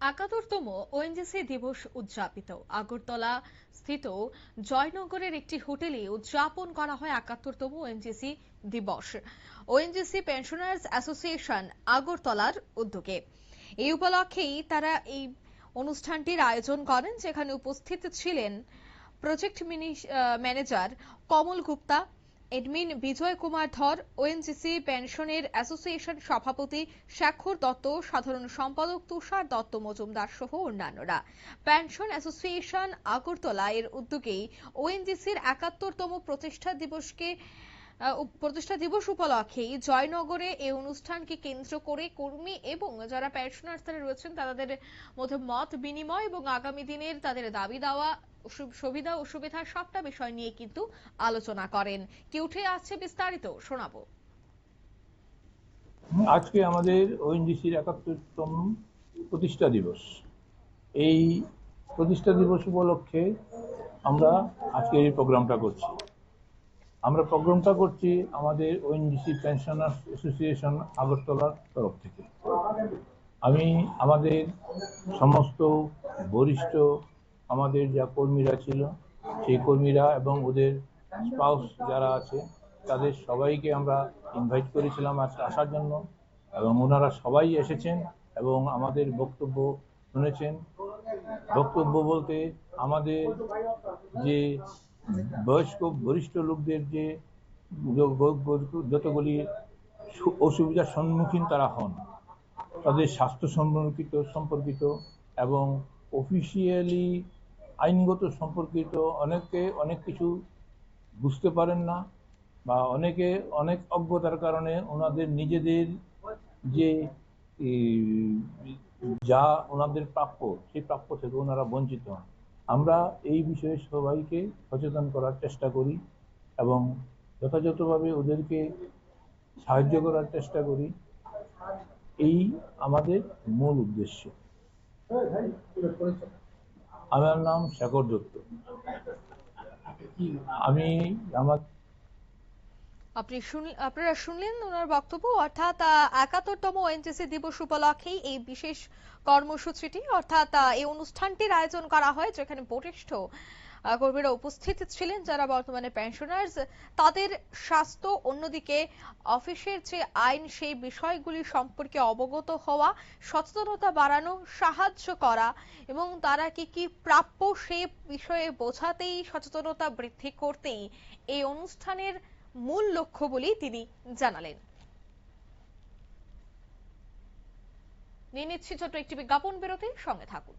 71তম ONGC দিবস উদযাপিত। আগরতলা স্থিত জয়নগরের একটি হোটেলে উদযাপন করা হয় 71তম ওএনজিসি দিবস। ওএনজিসি পেনশনার্স অ্যাসোসিয়েশন আগরতলার উদ্যোগে এই উপলক্ষেই তারা এই অনুষ্ঠানটির আয়োজন করেন, যেখানে উপস্থিত ছিলেন প্রজেক্ট ম্যানেজার কমল গুপ্তা, এডমিন বিজয় কুমার ধর, ওএনজিসি পেনশনের অ্যাসোসিয়েশন সভাপতি শেখর দত্ত, সাধারণ সম্পাদক তুষার দত্ত মজুমদার সহ অন্যান্যরা। পেনশন অ্যাসোসিয়েশন আগরতলা এর উদ্যোগেই ওএনজিসির 71তম প্রতিষ্ঠা দিবস উপলক্ষেই জয়নগরে এই অনুষ্ঠানকে কেন্দ্র করে কর্মী এবং যারা পেনশনার্স রয়েছেন তাদের মধ্যে মত বিনিময় এবং আগামী দিনের তাদের দাবি দেওয়া, সুবিধা অসুবিধা সবটা বিষয় নিয়ে কিন্তু আলোচনা করেন। কি উঠে আসছে বিস্তারিত শোনাবো। আজকে আমাদের ওএনজিসির 71তম প্রতিষ্ঠা দিবস। এই প্রতিষ্ঠা দিবস উপলক্ষে আমরা আজকে এই প্রোগ্রামটা করছি। আমাদের ওএনজিসি পেনশনার্স অ্যাসোসিয়েশন আগরতলার তরফ থেকে। আমি আমাদের সমস্ত বরিষ্ঠ আমাদের যা কর্মীরা ছিল, সেই কর্মীরা এবং ওদের স্পাউস যারা আছে তাদের সবাইকে আমরা ইনভাইট করেছিলাম আজকে আসার জন্য, এবং ওনারা সবাই এসেছেন এবং আমাদের বক্তব্য শুনেছেন। বক্তব্য বলতে আমাদের যে বয়স্ক বরিষ্ঠ লোকদের যে যতগুলি অসুবিধার সম্মুখীন তারা হন, তাদের স্বাস্থ্য সম্পর্কিত এবং অফিসিয়ালি আইনগত সম্পর্কিত অনেক কিছু বুঝতে পারেন না, বা অনেক অজ্ঞতার কারণে ওনাদের নিজেদের যে যা ওনাদের প্রাপ্য, সেই প্রাপ্য থেকে ওনারা বঞ্চিত হন। আমরা এই বিষয়ে সবাইকে সচেতন করার চেষ্টা করি এবং যথাযথভাবে ওদেরকে সাহায্য করার চেষ্টা করি। এই আমাদের মূল উদ্দেশ্য। আমার নাম শেখর দত্ত। আপনারা শুনলেন ওনার বক্তব্য। অর্থাৎ 71তম ওএনজিসি দিবস উপলক্ষেই এই বিশেষ কর্মসূচিটি, অর্থাৎ এই অনুষ্ঠানটির আয়োজন করা হয়, যেখানে বরিষ্ঠ কর্মীরা উপস্থিত ছিলেন যারা বর্তমানে পেনশনার্স, তাদের স্বাস্থ্য, অন্যদিকে অফিসের যে আইন সেই বিষয়গুলি সম্পর্কে অবগত হওয়া, সচেতনতা বাড়ানো, সাহায্য করা এবং তারা কি প্রাপ্য সে বিষয়ে বোঝাতেই, সচেতনতা বৃদ্ধি করতেই এই অনুষ্ঠানের মূল লক্ষ্য বলেই তিনি জানালেন। নিয়ে নিচ্ছি ছোট্ট একটি বিজ্ঞাপন বিরতি, সঙ্গে থাকুন।